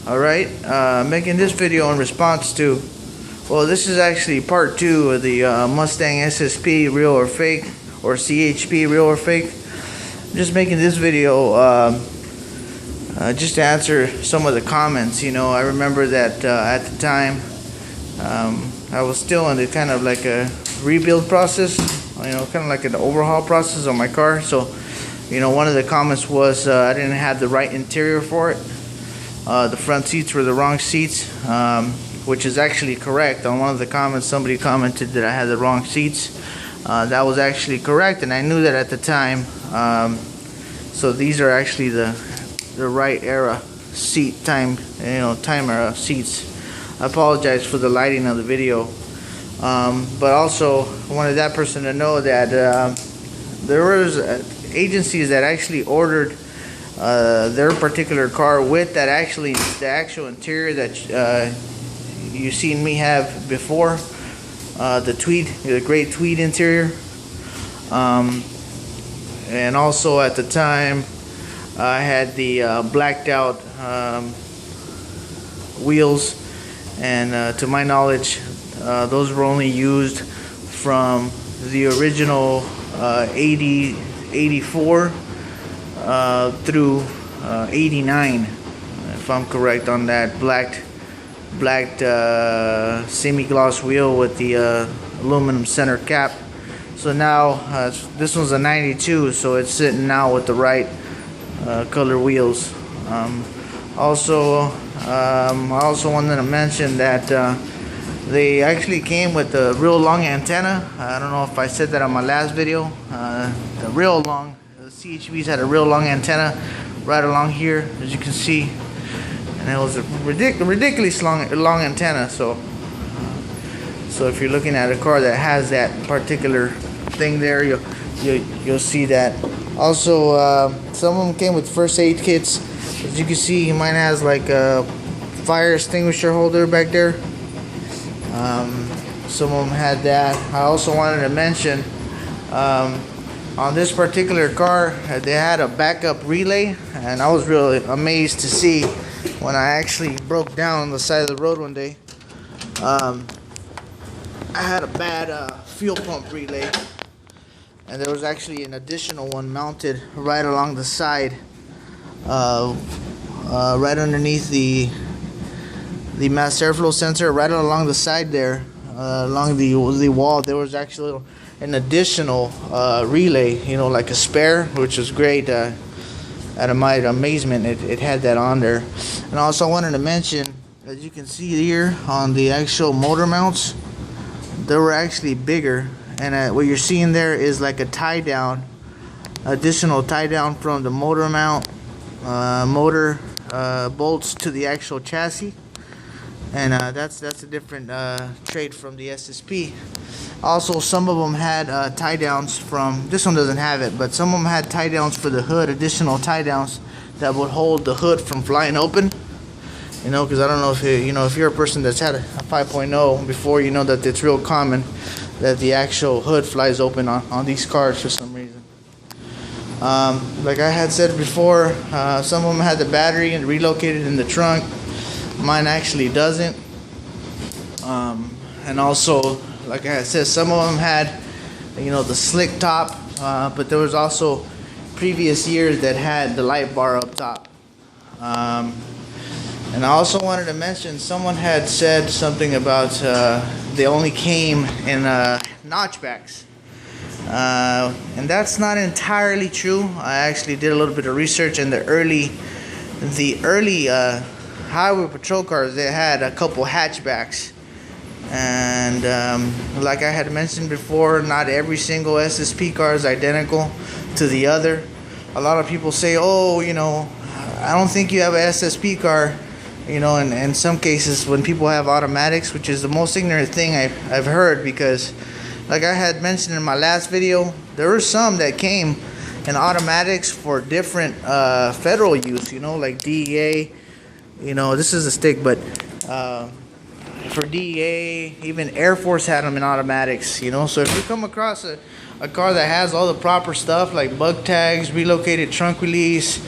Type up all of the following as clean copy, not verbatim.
Alright, making this video in response to, well, this is actually part 2 of the Mustang SSP real or fake, or CHP real or fake. I'm just making this video just to answer some of the comments. You know, I remember that at the time I was still in the kind of like a rebuild process, you know, kind of like an overhaul process on my car. So, you know, one of the comments was I didn't have the right interior for it. The front seats were the wrong seats, which is actually correct. On one of the comments, somebody commented that I had the wrong seats. That was actually correct, and I knew that at the time. So these are actually the right era seat time era seats. I apologize for the lighting of the video, but also I wanted that person to know that there was agencies that actually ordered their particular car with that the actual interior that you seen me have before, the gray tweed interior, and also at the time I had the blacked out wheels, and to my knowledge those were only used from the original 84 through 89, if I'm correct on that. Blacked semi-gloss wheel with the aluminum center cap. So now this one's a 92, so it's sitting now with the right color wheels. I also wanted to mention that they actually came with a real long antenna. I don't know if I said that on my last video. The CHVs had a real long antenna right along here, as you can see, and it was a ridiculously long antenna. So if you're looking at a car that has that particular thing there, you'll see that. Also, some of them came with first aid kits. As you can see, mine has like a fire extinguisher holder back there. Some of them had that. I also wanted to mention, on this particular car, they had a backup relay, and I was really amazed to see when I actually broke down on the side of the road one day. I had a bad fuel pump relay, and there was actually an additional one mounted right along the side, right underneath the mass airflow sensor, right along the side there, along the wall. There was actually an additional relay, you know, like a spare, which was great. Out of my amazement, it had that on there. And also I wanted to mention, as you can see here on the actual motor mounts, they were actually bigger, and what you're seeing there is like a tie down, additional tie down from the motor mount, motor bolts to the actual chassis. And that's a different trade from the SSP. Also, some of them had tie downs from, this one doesn't have it, but some of them had tie downs for the hood, additional tie downs that would hold the hood from flying open. You know, because I don't know if if you're a person that's had a 5.0 before, you know that it's real common that the actual hood flies open on these cars for some reason. Like I had said before, some of them had the battery and relocated in the trunk. Mine actually doesn't. And also, like I said, some of them had, you know, the slick top, but there was also previous years that had the light bar up top. And I also wanted to mention, someone had said something about they only came in notchbacks, and that's not entirely true. I actually did a little bit of research in the early highway patrol cars. They had a couple hatchbacks, and like I had mentioned before, not every single SSP car is identical to the other. A lot of people say, oh, you know, I don't think you have an SSP car. You know, and in some cases when people have automatics, which is the most ignorant thing I've heard, because like I had mentioned in my last video, there were some that came in automatics for different federal use, you know, like DEA. You know, this is a stick, but for DEA, even Air Force had them in automatics, you know. So if you come across a car that has all the proper stuff like bug tags, relocated trunk release,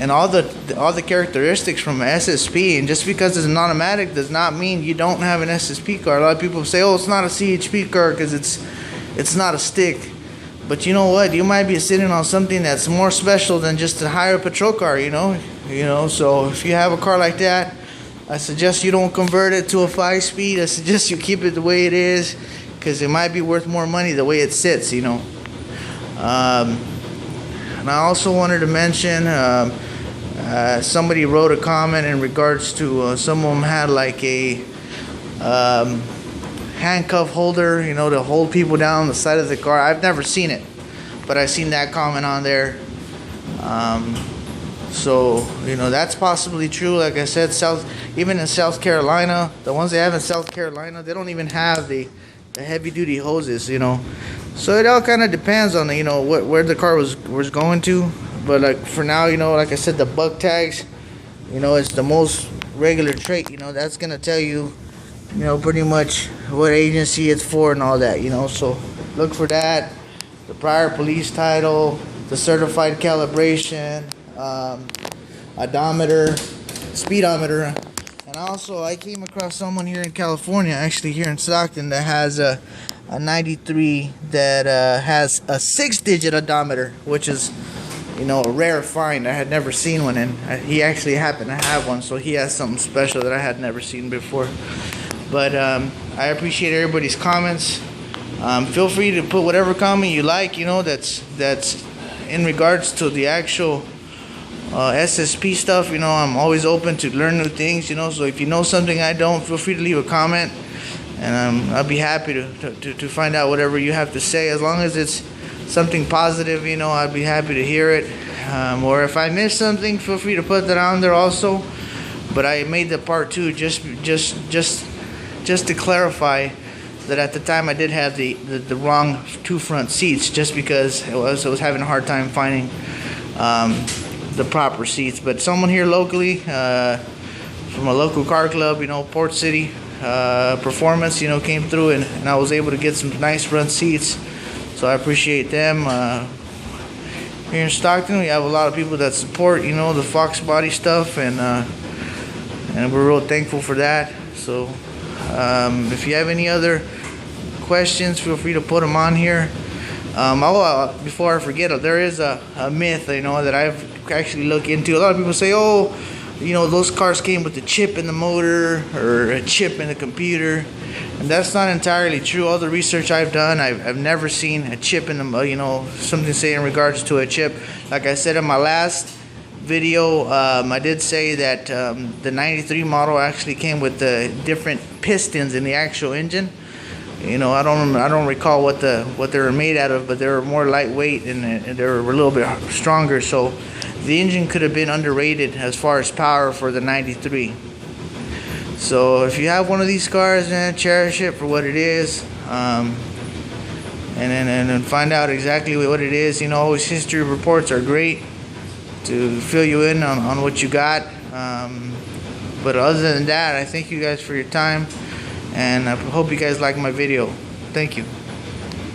and all the characteristics from an SSP. And just because it's an automatic does not mean you don't have an SSP car. A lot of people say, oh, it's not a CHP car because it's not a stick. But you know what? You might be sitting on something that's more special than just a higher patrol car, you know. So if you have a car like that, I suggest you don't convert it to a 5-speed. I suggest you keep it the way it is, because it might be worth more money the way it sits, you know. And I also wanted to mention, somebody wrote a comment in regards to some of them had like a handcuff holder, you know, to hold people down on the side of the car. I've never seen it, but I've seen that comment on there. So, you know, that's possibly true. Like I said, even in South Carolina, the ones they have in South Carolina, they don't even have the heavy duty hoses, you know. So it all kind of depends on, you know, where the car was going to. But like for now, you know, like I said, the bug tags, you know, it's the most regular trait, you know. That's gonna tell you, you know, pretty much what agency it's for and all that, you know. So look for that, the prior police title, the certified calibration, odometer, speedometer. And also I came across someone here in California, actually here in Stockton, that has a 93 that has a 6-digit odometer, which is, you know, a rare find. I had never seen one, and he actually happened to have one, so he has something special that I had never seen before. But I appreciate everybody's comments. Feel free to put whatever comment you like, you know, that's in regards to the actual SSP stuff. You know, I'm always open to learn new things, you know. So if you know something I don't, feel free to leave a comment, and I'll be happy to find out whatever you have to say. As long as it's something positive, you know, I'd be happy to hear it. Or if I missed something, feel free to put that on there also. But I made the part 2 just to clarify that at the time I did have the wrong 2 front seats, just because I was having a hard time finding the proper seats. But someone here locally, from a local car club, you know, Port City Performance, you know, came through and I was able to get some nice front seats. So I appreciate them. Here in Stockton, we have a lot of people that support, you know, the Fox body stuff, and we're real thankful for that. So if you have any other questions, feel free to put them on here. Before I forget, there is a myth, you know, that I've actually looked into. A lot of people say, oh, you know, those cars came with a chip in the motor or a chip in the computer, and that's not entirely true. All the research I've done, I've never seen a chip in the, you know, something say in regards to a chip. Like I said in my last video, I did say that the 93 model actually came with the different pistons in the actual engine. You know, I don't recall what they were made out of, but they were more lightweight and they were a little bit stronger. So the engine could have been underrated as far as power for the 93. So if you have one of these cars, man, cherish it for what it is, and then find out exactly what it is. You know, always history reports are great to fill you in on what you got. But other than that, I thank you guys for your time, and I hope you guys like my video. Thank you.